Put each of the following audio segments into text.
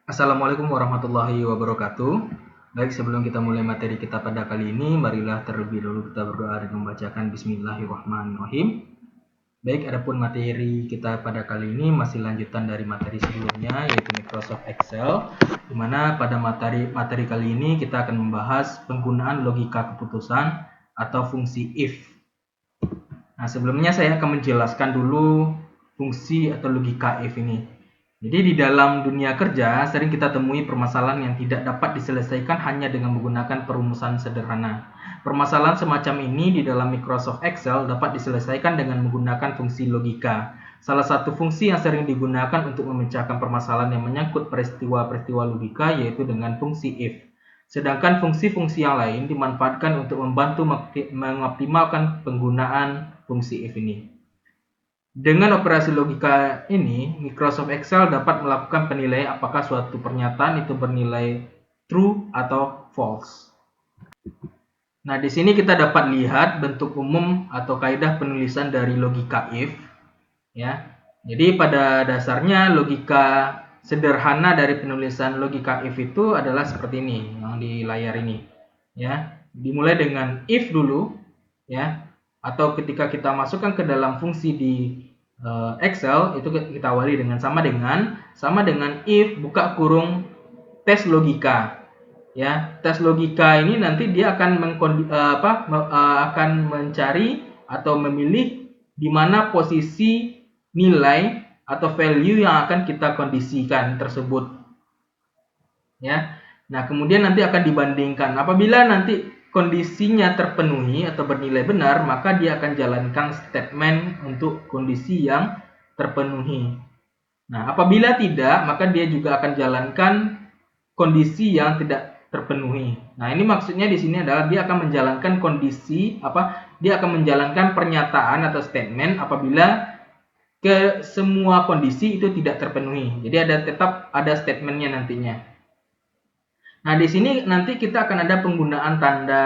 Assalamualaikum warahmatullahi wabarakatuh. Baik, sebelum kita mulai materi kita pada kali ini, marilah terlebih dahulu kita berdoa dan membacakan Bismillahirrahmanirrahim. Baik, adapun materi kita pada kali ini masih lanjutan dari materi sebelumnya, yaitu Microsoft Excel, di mana pada materi kali ini kita akan membahas penggunaan logika keputusan atau fungsi if. Nah, sebelumnya saya akan menjelaskan dulu fungsi atau logika if ini. Jadi di dalam dunia kerja sering kita temui permasalahan yang tidak dapat diselesaikan hanya dengan menggunakan perumusan sederhana. Permasalahan semacam ini di dalam Microsoft Excel dapat diselesaikan dengan menggunakan fungsi logika. Salah satu fungsi yang sering digunakan untuk memecahkan permasalahan yang menyangkut peristiwa-peristiwa logika yaitu dengan fungsi if. Sedangkan fungsi-fungsi yang lain dimanfaatkan untuk membantu mengoptimalkan penggunaan fungsi if ini. Dengan operasi logika ini, Microsoft Excel dapat melakukan penilaian apakah suatu pernyataan itu bernilai true atau false. Nah, di sini kita dapat lihat bentuk umum atau kaidah penulisan dari logika if, ya. Jadi pada dasarnya logika sederhana dari penulisan logika if itu adalah seperti ini yang di layar ini, ya. Dimulai dengan if dulu, ya. Atau ketika kita masukkan ke dalam fungsi di Excel itu kita awali dengan sama dengan if buka kurung tes logika, ya. Tes logika ini nanti dia akan akan mencari atau memilih di mana posisi nilai atau value yang akan kita kondisikan tersebut, ya. Nah, kemudian nanti akan dibandingkan. Apabila nanti kondisinya terpenuhi atau bernilai benar, maka dia akan jalankan statement untuk kondisi yang terpenuhi. Nah, apabila tidak, maka dia juga akan jalankan kondisi yang tidak terpenuhi. Nah, ini maksudnya di sini adalah dia akan menjalankan kondisi dia akan menjalankan pernyataan atau statement apabila ke semua kondisi itu tidak terpenuhi. Jadi tetap ada statementnya nantinya. Nah, di sini nanti kita akan ada penggunaan tanda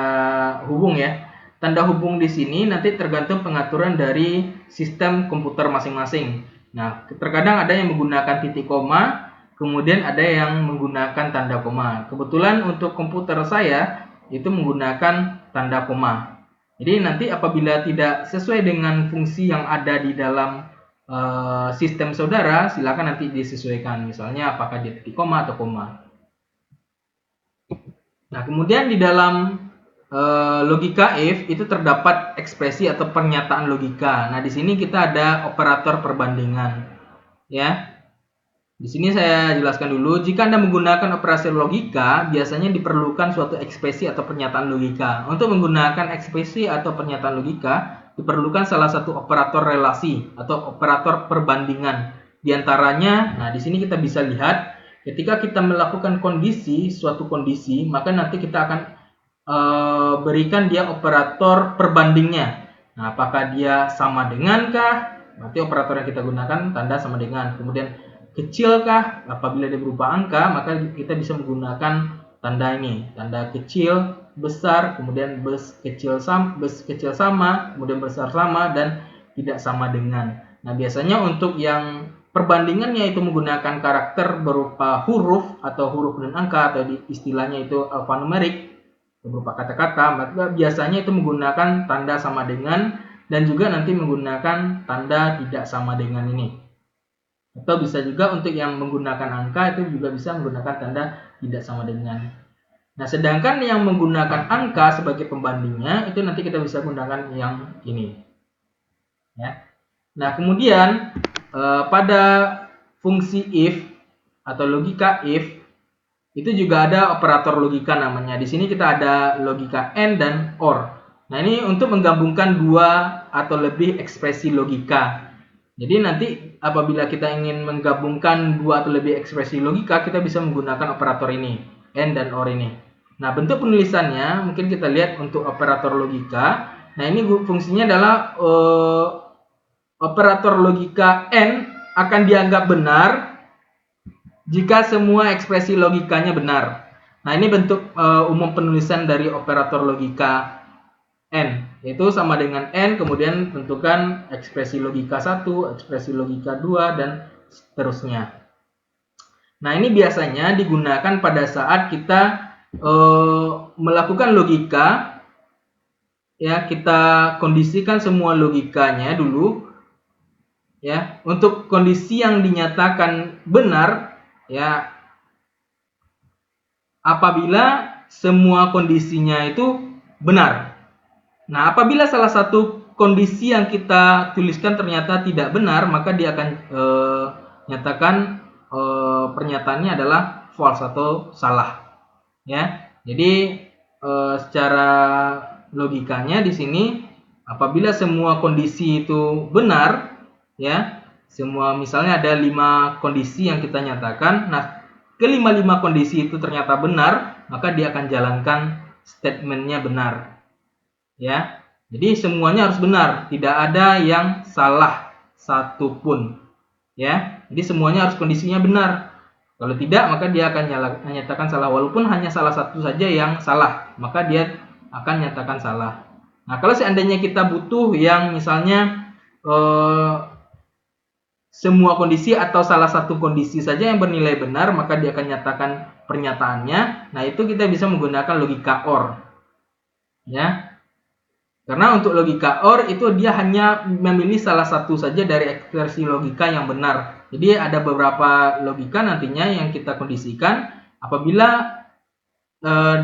hubung, ya. Tanda hubung di sini nanti tergantung pengaturan dari sistem komputer masing-masing. Nah, terkadang ada yang menggunakan titik koma, kemudian ada yang menggunakan tanda koma. Kebetulan untuk komputer saya itu menggunakan tanda koma. Jadi nanti apabila tidak sesuai dengan fungsi yang ada di dalam sistem saudara, silakan nanti disesuaikan. Misalnya apakah dia titik koma atau koma. Nah, kemudian di dalam logika if itu terdapat ekspresi atau pernyataan logika. Nah, di sini kita ada operator perbandingan, ya. Di sini saya jelaskan dulu, jika Anda menggunakan operasi logika, biasanya diperlukan suatu ekspresi atau pernyataan logika. Untuk menggunakan ekspresi atau pernyataan logika, diperlukan salah satu operator relasi atau operator perbandingan. Di antaranya, nah di sini kita bisa lihat ketika kita melakukan suatu kondisi, maka nanti kita akan berikan dia operator perbandingnya. Nah, apakah dia sama dengankah? Berarti operator yang kita gunakan tanda sama dengan. Kemudian kecilkah? Apabila dia berupa angka, maka kita bisa menggunakan tanda ini, tanda kecil, besar, kemudian bes kecil sama, kemudian besar sama, dan tidak sama dengan. Nah, biasanya untuk yang perbandingannya itu menggunakan karakter berupa huruf atau huruf dan angka, atau istilahnya itu alfanumerik berupa kata-kata, maka biasanya itu menggunakan tanda sama dengan dan juga nanti menggunakan tanda tidak sama dengan ini. Atau bisa juga untuk yang menggunakan angka itu juga bisa menggunakan tanda tidak sama dengan. Nah, sedangkan yang menggunakan angka sebagai pembandingnya itu nanti kita bisa gunakan yang ini, ya. Nah, kemudian pada fungsi if atau logika if itu juga ada operator logika namanya. Di sini kita ada logika AND dan OR. Nah, ini untuk menggabungkan dua atau lebih ekspresi logika. Jadi nanti apabila kita ingin menggabungkan dua atau lebih ekspresi logika, kita bisa menggunakan operator ini, AND dan OR ini. Nah, bentuk penulisannya mungkin kita lihat untuk operator logika. Nah, ini fungsinya adalah operator logika AND akan dianggap benar jika semua ekspresi logikanya benar. Nah, ini bentuk umum penulisan dari operator logika N, yaitu sama dengan N, kemudian tentukan ekspresi logika 1, ekspresi logika 2, dan seterusnya. Nah, ini biasanya digunakan pada saat kita melakukan logika, ya, kita kondisikan semua logikanya dulu, ya. Untuk kondisi yang dinyatakan benar, ya, apabila semua kondisinya itu benar. Nah, apabila salah satu kondisi yang kita tuliskan ternyata tidak benar, maka dia akan nyatakan pernyataannya adalah false atau salah. Ya, jadi secara logikanya di sini, apabila semua kondisi itu benar, ya, semua misalnya ada 5 kondisi yang kita nyatakan. Nah, kelima-lima kondisi itu ternyata benar, maka dia akan jalankan statementnya benar. Ya, jadi semuanya harus benar, tidak ada yang salah satupun. Ya, jadi semuanya harus kondisinya benar. Kalau tidak, maka dia akan nyatakan salah, walaupun hanya salah satu saja yang salah, maka dia akan nyatakan salah. Nah, kalau seandainya kita butuh yang misalnya semua kondisi atau salah satu kondisi saja yang bernilai benar, maka dia akan nyatakan pernyataannya. Nah, itu kita bisa menggunakan logika OR. Ya. Karena untuk logika OR itu dia hanya memilih salah satu saja dari ekspresi logika yang benar. Jadi ada beberapa logika nantinya yang kita kondisikan. Apabila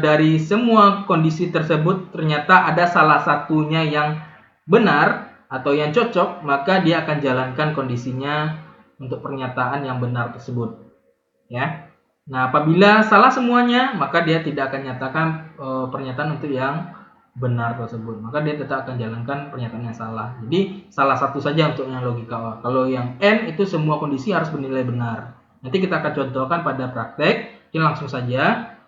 dari semua kondisi tersebut ternyata ada salah satunya yang benar atau yang cocok, maka dia akan jalankan kondisinya untuk pernyataan yang benar tersebut. Ya. Nah, apabila salah semuanya, maka dia tidak akan nyatakan pernyataan untuk yang benar tersebut, maka dia tetap akan jalankan pernyataan yang salah. Jadi salah satu saja untuk yang logika OR. Kalau yang N itu semua kondisi harus bernilai benar. Nanti kita akan contohkan pada praktek. Ini langsung saja.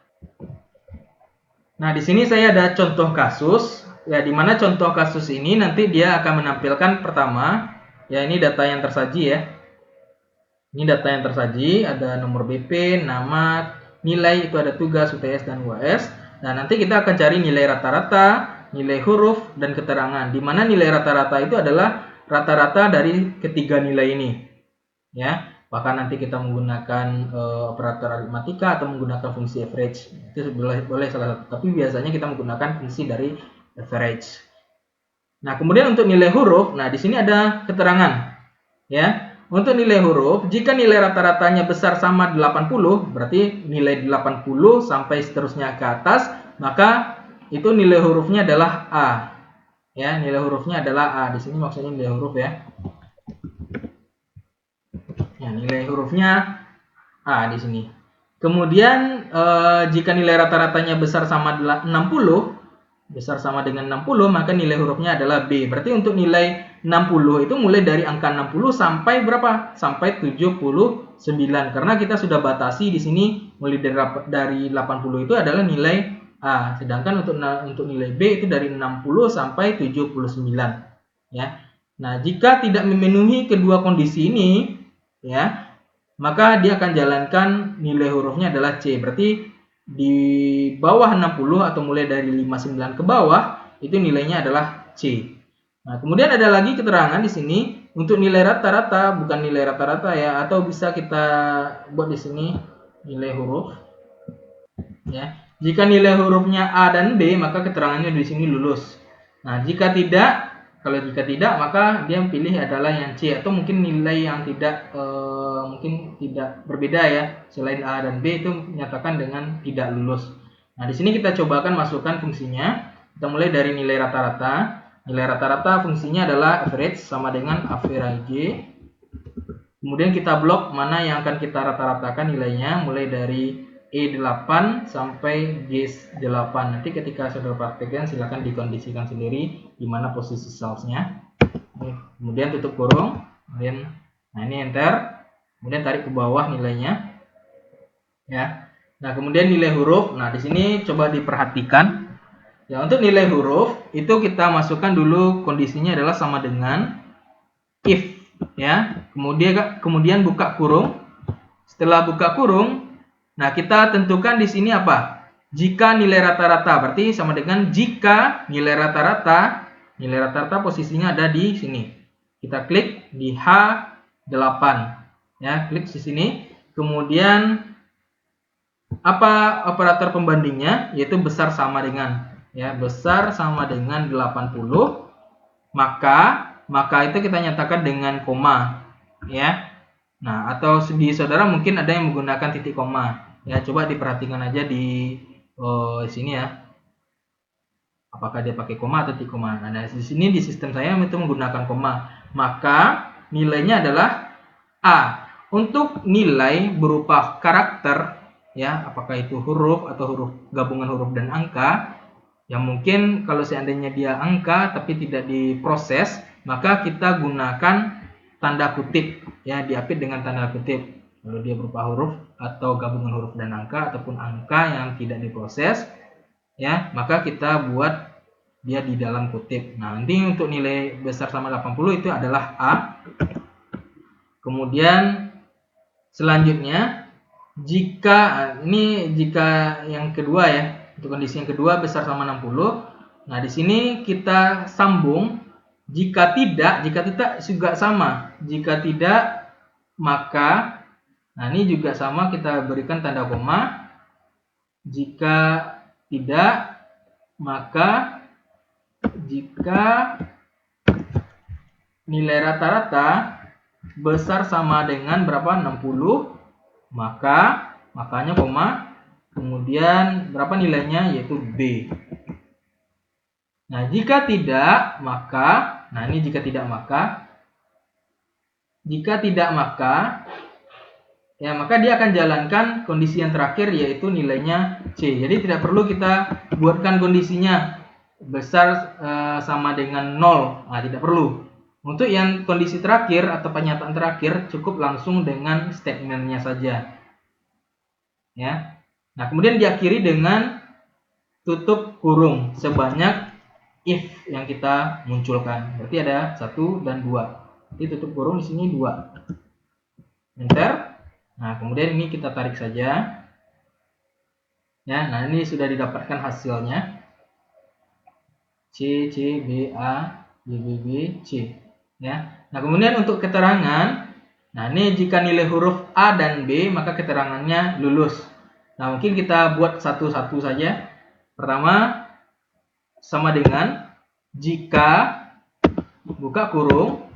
Nah, di sini saya ada contoh kasus. Ya, di mana contoh kasus ini nanti dia akan menampilkan pertama, ya, ini data yang tersaji, ya. Ini data yang tersaji, ada nomor BP, nama, nilai, itu ada tugas, UTS dan UAS. Nah, nanti kita akan cari nilai rata-rata, nilai huruf, dan keterangan. Di mana nilai rata-rata itu adalah rata-rata dari ketiga nilai ini. Ya, bahkan nanti kita menggunakan operator aritmatika atau menggunakan fungsi average. Itu boleh salah satu, tapi biasanya kita menggunakan fungsi dari average. Nah, kemudian untuk nilai huruf, nah di sini ada keterangan. Ya, untuk nilai huruf, jika nilai rata-ratanya besar sama 80, berarti nilai 80 sampai seterusnya ke atas, maka itu nilai hurufnya adalah A. Ya, nilai hurufnya adalah A. Di sini maksudnya nilai huruf, ya. Ya, nilai hurufnya A di sini. Kemudian jika nilai rata-ratanya besar sama 60, besar sama dengan 60, maka nilai hurufnya adalah B. Berarti untuk nilai 60 itu mulai dari angka 60 sampai berapa? Sampai 79. Karena kita sudah batasi di sini mulai dari 80 itu adalah nilai A. Sedangkan untuk nilai B itu dari 60 sampai 79. Ya. Nah, jika tidak memenuhi kedua kondisi ini, ya, maka dia akan jalankan nilai hurufnya adalah C. Berarti di bawah 60 atau mulai dari 59 ke bawah itu nilainya adalah C. Nah, kemudian ada lagi keterangan di sini untuk nilai rata-rata, bukan nilai rata-rata, ya, atau bisa kita buat di sini nilai huruf. Ya. Jika nilai hurufnya A dan B, maka keterangannya di sini lulus. Nah, jika tidak, maka dia pilih adalah yang C, atau mungkin nilai yang tidak mungkin tidak berbeda, ya, selain A dan B itu menyatakan dengan tidak lulus. Nah, di sini kita cobakan masukkan fungsinya. Kita mulai dari nilai rata-rata. Nilai rata-rata fungsinya adalah average sama dengan average. Kemudian kita blok mana yang akan kita rata-ratakan nilainya, mulai dari E8 sampai G8. Nanti ketika saudara praktekkan silahkan dikondisikan sendiri di mana posisi salesnya. Kemudian tutup kurung. Kemudian, nah ini enter. Kemudian tarik ke bawah nilainya. Ya. Nah, kemudian nilai huruf. Nah, di sini coba diperhatikan. Ya, untuk nilai huruf itu kita masukkan dulu kondisinya adalah sama dengan if, ya. Kemudian buka kurung. Setelah buka kurung, nah kita tentukan di sini apa? Jika nilai rata-rata, berarti sama dengan jika nilai rata-rata posisinya ada di sini. Kita klik di H8. Ya, klik di sini. Kemudian apa operator pembandingnya? Yaitu besar sama dengan, ya, besar sama dengan 80, maka itu kita nyatakan dengan koma, ya. Nah, atau di saudara mungkin ada yang menggunakan titik koma. Ya, coba diperhatikan aja di sini ya. Apakah dia pakai koma atau titik koma? Nah, di sini di sistem saya itu menggunakan koma. Maka nilainya adalah A. Untuk nilai berupa karakter, ya, apakah itu huruf atau huruf gabungan huruf dan angka, yang mungkin kalau seandainya dia angka tapi tidak diproses, maka kita gunakan tanda kutip, ya, diapit dengan tanda kutip. Kalau dia berupa huruf atau gabungan huruf dan angka ataupun angka yang tidak diproses, ya, maka kita buat dia di dalam kutip. Nah, nanti untuk nilai besar sama 80 itu adalah A. Kemudian selanjutnya jika yang kedua, ya, untuk kondisi yang kedua besar sama 60. Nah, di sini kita sambung jika tidak juga sama. Jika tidak, maka ini juga sama, kita berikan tanda koma. Jika tidak, maka jika nilai rata-rata besar sama dengan berapa? 60, makanya koma, kemudian berapa nilainya? Yaitu B. Nah, jika tidak, maka ya, maka dia akan jalankan kondisi yang terakhir, yaitu nilainya C. Jadi tidak perlu kita buatkan kondisinya besar sama dengan 0. Nah, tidak perlu. Untuk yang kondisi terakhir atau pernyataan terakhir, cukup langsung dengan statementnya saja, ya. Nah, kemudian diakhiri dengan tutup kurung sebanyak if yang kita munculkan. Berarti ada 1 dan 2. Jadi tutup kurung di sini 2. Enter. Nah, kemudian ini kita tarik saja. Ya, nah ini sudah didapatkan hasilnya. C, C, B, A, B, B, B, C. Ya. Nah, kemudian untuk keterangan, nah ini jika nilai huruf A dan B, maka keterangannya lulus. Nah, mungkin kita buat satu-satu saja. Pertama, sama dengan jika buka kurung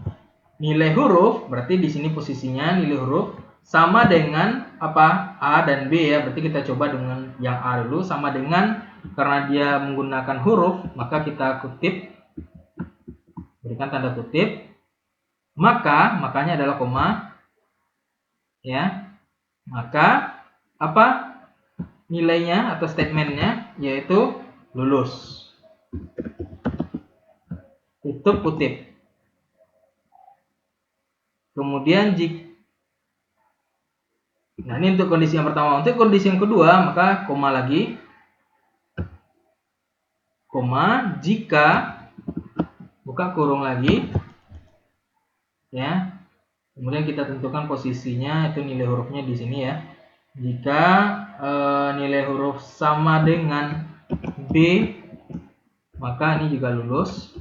nilai huruf, berarti di sini posisinya nilai huruf sama dengan apa? A dan B, ya. Berarti kita coba dengan yang A dulu, sama dengan, karena dia menggunakan huruf, maka kita kutip, berikan tanda kutip, makanya adalah koma, ya. Maka apa nilainya atau statementnya? Yaitu lulus. Tutup kutip. Kemudian nah, ini untuk kondisi yang pertama. Untuk kondisi yang kedua, maka koma lagi. Koma jika buka kurung lagi, ya. Kemudian kita tentukan posisinya, itu nilai hurufnya di sini, ya. Jika nilai huruf sama dengan B, maka ini juga lulus.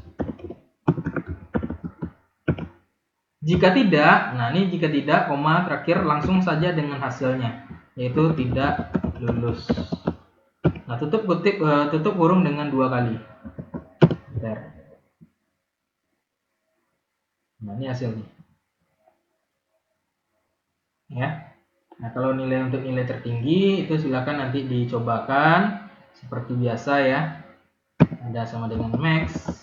Jika tidak, nah ini jika tidak, koma terakhir langsung saja dengan hasilnya, yaitu tidak lulus. Nah, tutup kurung dengan 2 kali. Bentar. Nah, ini hasilnya. Ya. Nah, kalau untuk nilai tertinggi itu silakan nanti dicobakan seperti biasa, ya. Ada sama dengan max.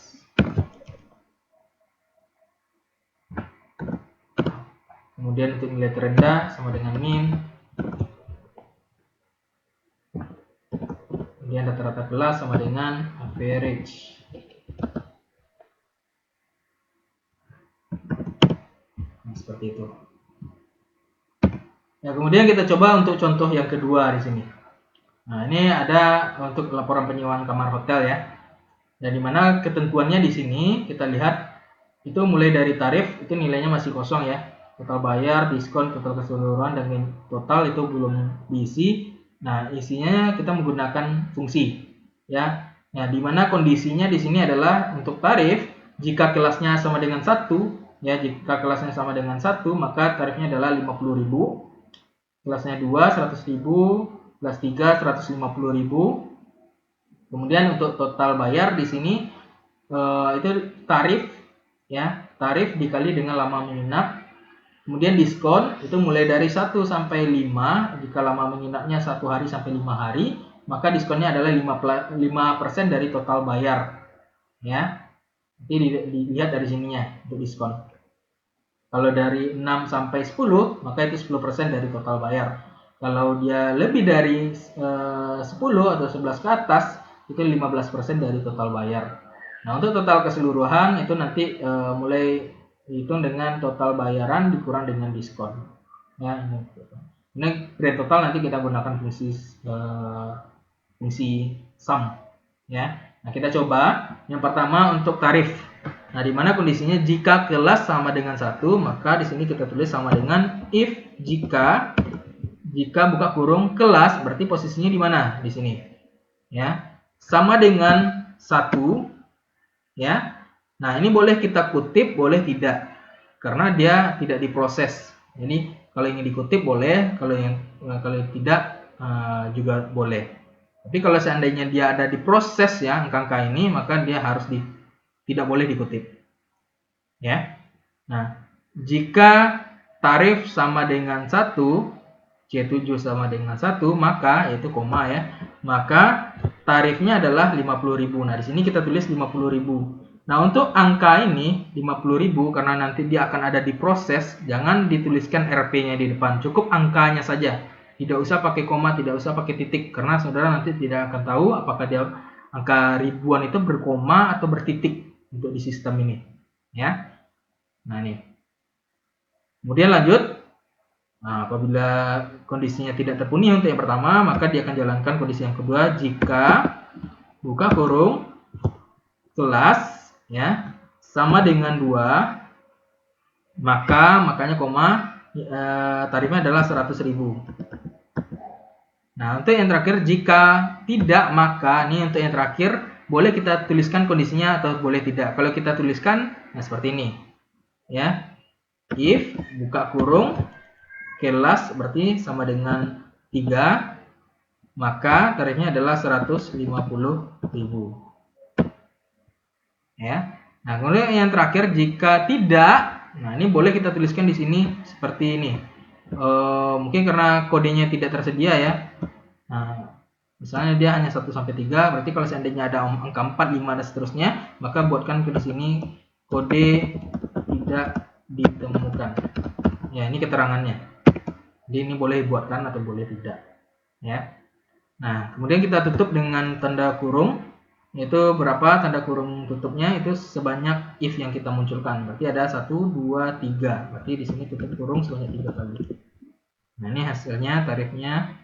Kemudian untuk nilai terendah sama dengan min. Kemudian rata-rata kelas sama dengan average. Nah, seperti itu. Nah, kemudian kita coba untuk contoh yang kedua di sini. Nah, ini ada untuk laporan penyewaan kamar hotel, ya. Dan dimana ketentuannya di sini kita lihat itu mulai dari tarif itu nilainya masih kosong, ya. Total bayar, diskon, total keseluruhan, dan total itu belum diisi. Nah, isinya kita menggunakan fungsi, ya. Nah, dimana kondisinya di sini adalah untuk tarif, jika kelasnya sama dengan 1, ya, jika kelasnya sama dengan 1, maka tarifnya adalah 50.000. kelasnya 2 100.000, kelas 3 150.000. Kemudian untuk total bayar di sini itu tarif ya, tarif dikali dengan lama menginap. Kemudian diskon itu mulai dari 1 sampai 5. Jika lama menginapnya 1 hari sampai 5 hari, maka diskonnya adalah 5% dari total bayar. Ya. Jadi dilihat dari sininya untuk diskon. Kalau dari 6 sampai 10, maka itu 10% dari total bayar. Kalau dia lebih dari 10 atau 11 ke atas, itu 15% dari total bayar. Nah, untuk total keseluruhan itu nanti mulai dihitung dengan total bayaran dikurang dengan diskon. Ya, ini grand total nanti kita gunakan fungsi sum. Ya. Nah, kita coba yang pertama untuk tarif. Nah, di mana kondisinya jika kelas sama dengan 1, maka di sini kita tulis sama dengan if jika buka kurung kelas, berarti posisinya di mana? Di sini. Ya. Sama dengan 1, ya. Nah, ini boleh kita kutip, boleh tidak. Karena dia tidak diproses. Jadi, kalau ingin dikutip boleh, kalau tidak juga boleh. Tapi kalau seandainya dia ada di proses ya angka-angka ini, maka dia harus tidak boleh dikutip. Ya. Nah, jika tarif sama dengan 1, C7 sama dengan 1, maka yaitu koma ya, maka tarifnya adalah 50.000. Nah, di sini kita tulis 50.000. Nah, untuk angka ini 50.000 karena nanti dia akan ada di proses, jangan dituliskan RP-nya di depan, cukup angkanya saja. Tidak usah pakai koma, tidak usah pakai titik, karena saudara nanti tidak akan tahu apakah dia angka ribuan itu berkoma atau bertitik untuk di sistem ini. Ya. Nah, ini. Kemudian lanjut. Nah, apabila kondisinya tidak terpenuhi untuk yang pertama, maka dia akan jalankan kondisi yang kedua jika buka kurung kelas ya sama dengan 2, makanya koma tarifnya adalah 100.000. Nah, untuk yang terakhir jika tidak, maka ini untuk yang terakhir boleh kita tuliskan kondisinya atau boleh tidak. Kalau kita tuliskan nah seperti ini. Ya. If buka kurung kelas berarti sama dengan 3, maka tarifnya adalah 150.000. Ya. Nah, kemudian yang terakhir jika tidak, nah ini boleh kita tuliskan di sini seperti ini. Mungkin karena kodenya tidak tersedia ya. Nah, misalnya dia hanya 1 sampai 3, berarti kalau seandainya ada angka 4, 5 dan seterusnya, maka buatkan di sini kode tidak ditemukan. Ya, ini keterangannya. Jadi ini boleh buatkan atau boleh tidak. Ya. Nah, kemudian kita tutup dengan tanda kurung. Yaitu berapa tanda kurung tutupnya itu sebanyak if yang kita munculkan. Berarti ada 1, 2, 3. Berarti di sini tutup kurung sebanyak 3 kali. Nah, ini hasilnya tarifnya.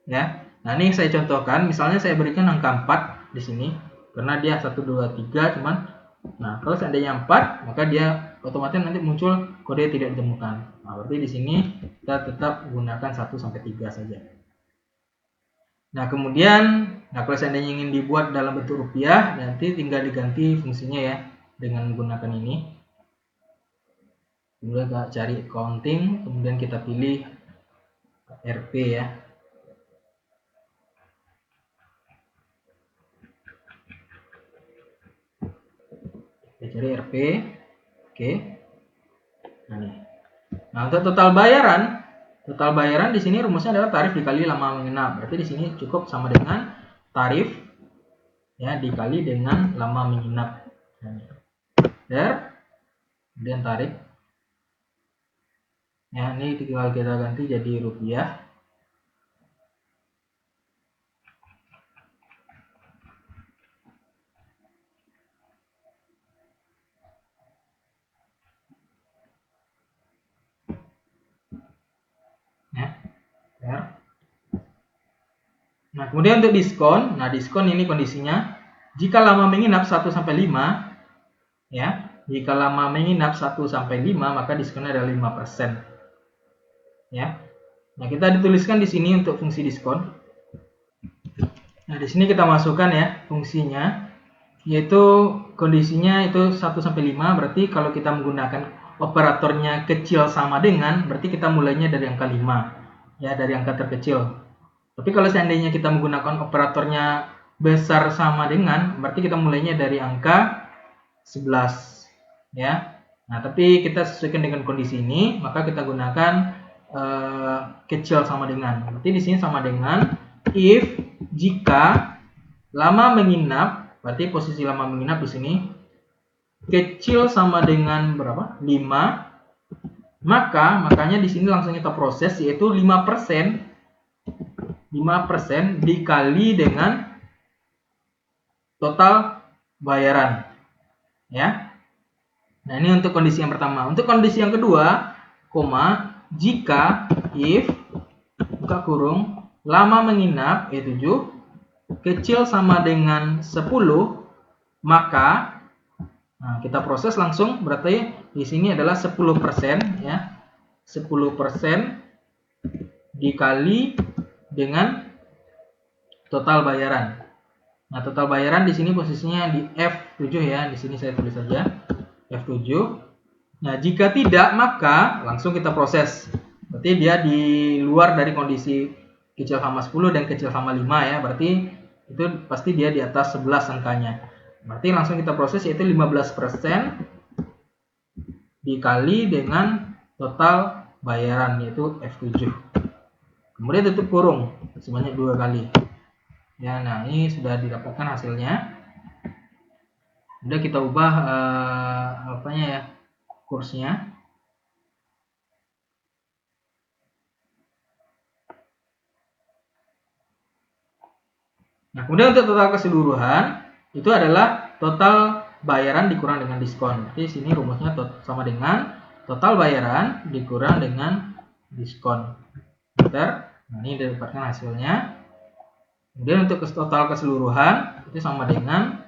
Ya. Nah, ini saya contohkan. Misalnya saya berikan angka 4 di sini. Karena dia 1, 2, 3 cuman. Nah, kalau seandainya 4, maka dia otomatis nanti muncul kode tidak ditemukan. Nah, berarti di sini kita tetap gunakan 1 sampai 3 saja. Nah, kemudian kalau seandainya ingin dibuat dalam bentuk rupiah, nanti tinggal diganti fungsinya ya dengan menggunakan ini. Kemudian kita cari accounting, kemudian kita pilih RP ya. Kita cari RP. Oke. Nah, untuk total bayaran di sini rumusnya adalah tarif dikali lama menginap. Berarti di sini cukup sama dengan tarif ya dikali dengan lama menginap. Kemudian tarif. Ya, ini tinggal kita ganti jadi rupiah. Ya. Nah, kemudian untuk diskon, diskon ini kondisinya jika lama menginap 1 sampai 5 ya. Jika lama menginap 1 sampai 5 maka diskonnya adalah 5%. Ya. Nah, kita dituliskan di sini untuk fungsi diskon. Nah, di sini kita masukkan ya fungsinya yaitu kondisinya itu 1 sampai 5 berarti kalau kita menggunakan operatornya kecil sama dengan berarti kita mulainya dari angka 5. ya, dari angka terkecil. Tapi kalau seandainya kita menggunakan operatornya besar sama dengan, berarti kita mulainya dari angka 11, ya. Nah, tapi kita sesuaikan dengan kondisi ini, maka kita gunakan kecil sama dengan. Berarti di sini sama dengan if jika lama menginap, berarti posisi lama menginap di sini kecil sama dengan berapa? 5. Makanya di sini langsung kita proses, yaitu 5% dikali dengan total bayaran, ya. Nah, ini untuk kondisi yang pertama. Untuk kondisi yang kedua, jika if buka kurung lama menginap E7 kecil sama dengan 10, maka kita proses langsung, berarti di sini adalah 10%, ya. 10% dikali dengan total bayaran. Nah, total bayaran di sini posisinya di F7, ya. Di sini saya tulis saja F7. Nah, jika tidak, maka langsung kita proses. Berarti dia di luar dari kondisi kecil sama 10 dan kecil sama 5, ya. Berarti itu pasti dia di atas 11 angkanya. Berarti langsung kita proses, yaitu 15% dikali dengan total bayaran, yaitu F7. Kemudian tutup kurung sebanyak 2 kali. Ya, nah ini sudah didapatkan hasilnya. Udah kita ubah apanya ya, kursnya. Nah, kemudian untuk total keseluruhan itu adalah total bayaran dikurang dengan diskon. Jadi sini rumusnya sama dengan total bayaran dikurang dengan diskon. Nah, ini didapatkan hasilnya. Kemudian untuk total keseluruhan itu sama dengan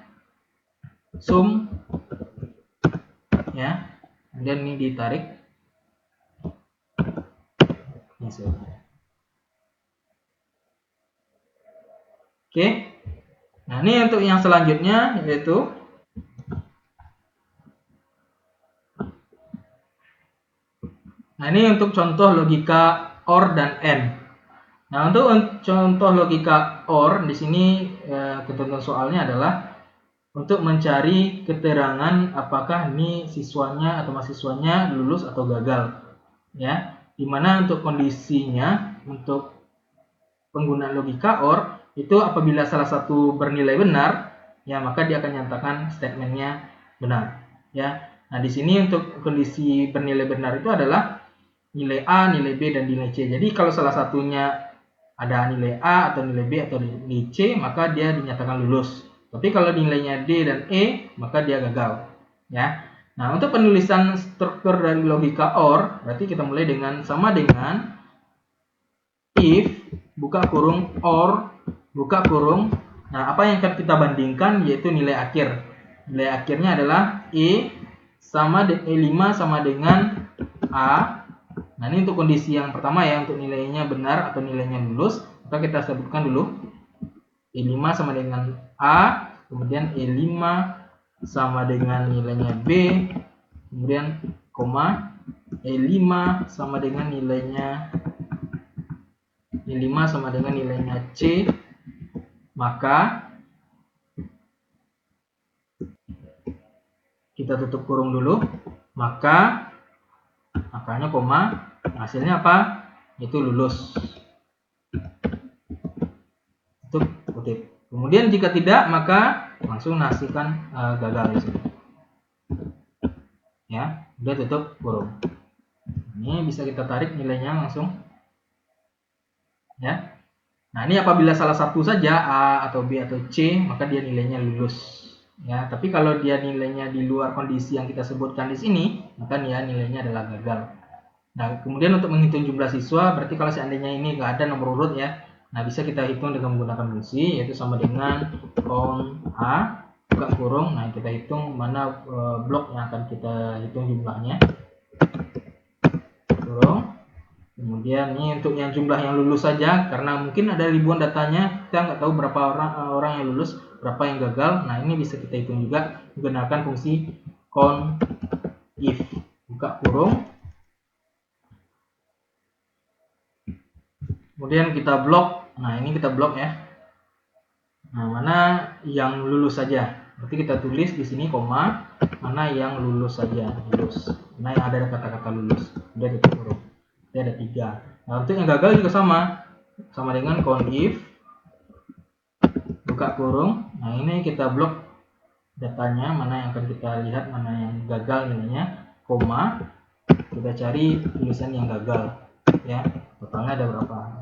sum, ya. Kemudian ini ditarik hasilnya. Oke. Nah, ini untuk yang selanjutnya yaitu ini untuk contoh logika OR dan AND. Nah, untuk contoh logika OR di sini ketentuan soalnya adalah untuk mencari keterangan apakah ini siswanya atau mahasiswanya lulus atau gagal, ya. Dimana untuk kondisinya untuk penggunaan logika OR itu apabila salah satu bernilai benar, ya, maka dia akan nyatakan statementnya benar, ya. Nah, di sini untuk kondisi bernilai benar itu adalah nilai A, nilai B, dan nilai C. Jadi kalau salah satunya ada nilai A atau nilai B atau nilai C, maka dia dinyatakan lulus. Tapi kalau nilainya D dan E, maka dia gagal, ya. Nah, untuk penulisan struktur dari logika OR, berarti kita mulai dengan sama dengan if buka kurung OR buka kurung. Nah, apa yang akan kita bandingkan yaitu nilai akhir. Nilai akhirnya adalah E5 sama dengan A. Nah, ini untuk kondisi yang pertama, ya, untuk nilainya benar atau nilainya lulus, maka kita sebutkan dulu E5 sama dengan A, kemudian E5 sama dengan nilainya B, kemudian koma E5 sama dengan nilainya E5 sama dengan nilainya C, maka kita tutup kurung dulu, maka angkanya koma, hasilnya apa? Itu lulus. Tutup kutip. Kemudian jika tidak, maka langsung hasilkan gagal di sini. Ya, udah tutup kurung. Ini bisa kita tarik nilainya langsung. Ya. Nah, ini apabila salah satu saja A atau B atau C, maka dia nilainya lulus. Ya, tapi kalau dia nilainya di luar kondisi yang kita sebutkan di sini, maka dia nilainya adalah gagal. Nah, kemudian untuk menghitung jumlah siswa, berarti kalau seandainya ini nggak ada nomor urut, ya, nah bisa kita hitung dengan menggunakan fungsi, yaitu sama dengan count A buka kurung. Nah, kita hitung mana blok yang akan kita hitung jumlahnya, kurung. Kemudian ini untuk yang jumlah yang lulus saja, karena mungkin ada ribuan datanya, kita nggak tahu berapa orang yang lulus, berapa yang gagal. Nah, ini bisa kita hitung juga menggunakan fungsi count if buka kurung. Kemudian kita blok. Nah, ini kita blok ya. Nah, mana yang lulus saja. Berarti kita tulis di sini koma, mana yang lulus saja, lulus. Mana yang ada kata-kata lulus. Udah tutup kurung. Ini ada 3. Nah, untuk yang gagal juga sama. Sama dengan count if buka kurung. Nah, ini kita blok datanya, mana yang akan kita lihat, mana yang gagal nilainya, koma. Kita cari tulisan yang gagal ya. Totalnya ada berapa?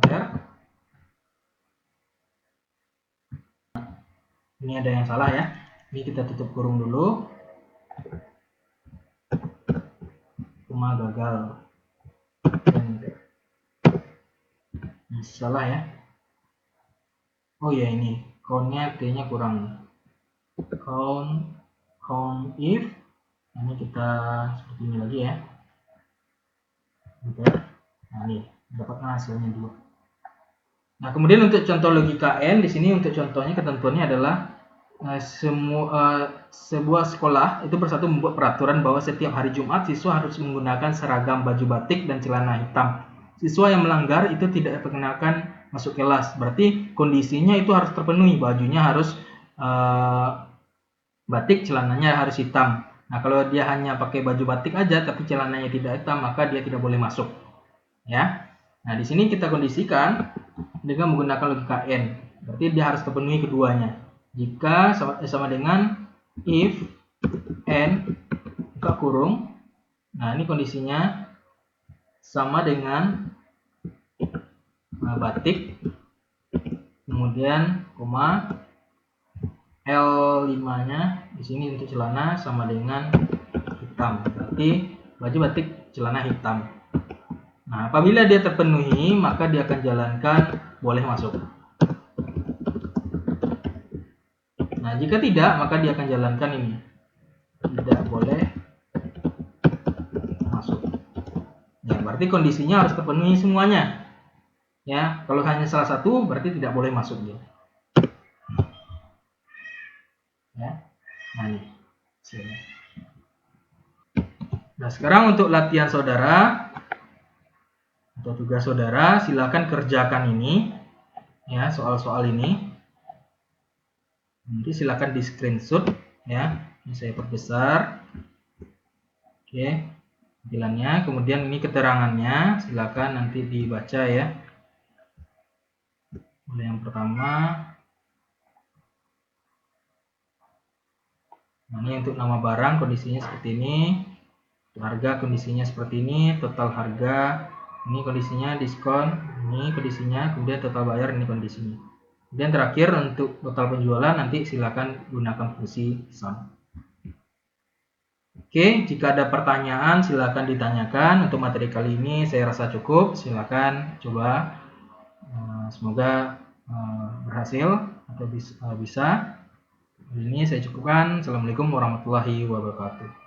Ini ada yang salah ya. Ini kita tutup kurung dulu. Koma gagal. Nah, salah ya. Oh ya, ini count-nya T-nya kurang. Count if. Ini kita seperti ini lagi ya. Oke. Nah, ini dapatkan hasilnya 2. Nah, kemudian untuk contoh logika N di sini, untuk contohnya ketentuannya adalah sebuah sekolah itu bersatu membuat peraturan bahwa setiap hari Jumat siswa harus menggunakan seragam baju batik dan celana hitam. Siswa yang melanggar itu tidak diperkenakan masuk kelas. Berarti kondisinya itu harus terpenuhi, bajunya harus batik, celananya harus hitam. Nah, kalau dia hanya pakai baju batik aja tapi celananya tidak hitam, maka dia tidak boleh masuk. Ya. Nah, di sini kita kondisikan dengan menggunakan logika N. Berarti dia harus terpenuhi keduanya. Jika sama dengan if N buka kurung. Nah, ini kondisinya sama dengan batik, kemudian koma, L5-nya di sini untuk celana sama dengan hitam. Berarti baju batik, celana hitam. Nah, apabila dia terpenuhi, maka dia akan jalankan boleh masuk. Nah, jika tidak, maka dia akan jalankan ini. Tidak boleh masuk. Ya, berarti kondisinya harus terpenuhi semuanya. Ya, kalau hanya salah satu, berarti tidak boleh masuk dia. Ya. Nah, ini. Sini. Nah, sekarang untuk latihan saudara atau tugas saudara, silakan kerjakan ini. Ya, soal-soal ini. Nanti silakan di screenshot ya. Ini saya perbesar. Oke, tampilannya. Kemudian ini keterangannya, silakan nanti dibaca ya. Mulai yang pertama. Nah, ini untuk nama barang kondisinya seperti ini. Harga kondisinya seperti ini, total harga. Ini kondisinya diskon, ini kondisinya, kemudian total bayar, ini kondisinya. Kemudian terakhir untuk total penjualan nanti silakan gunakan fungsi sum. Oke, jika ada pertanyaan silakan ditanyakan. Untuk materi kali ini saya rasa cukup. Silakan coba. Semoga berhasil atau bisa. Ini saya cukupkan. Assalamualaikum warahmatullahi wabarakatuh.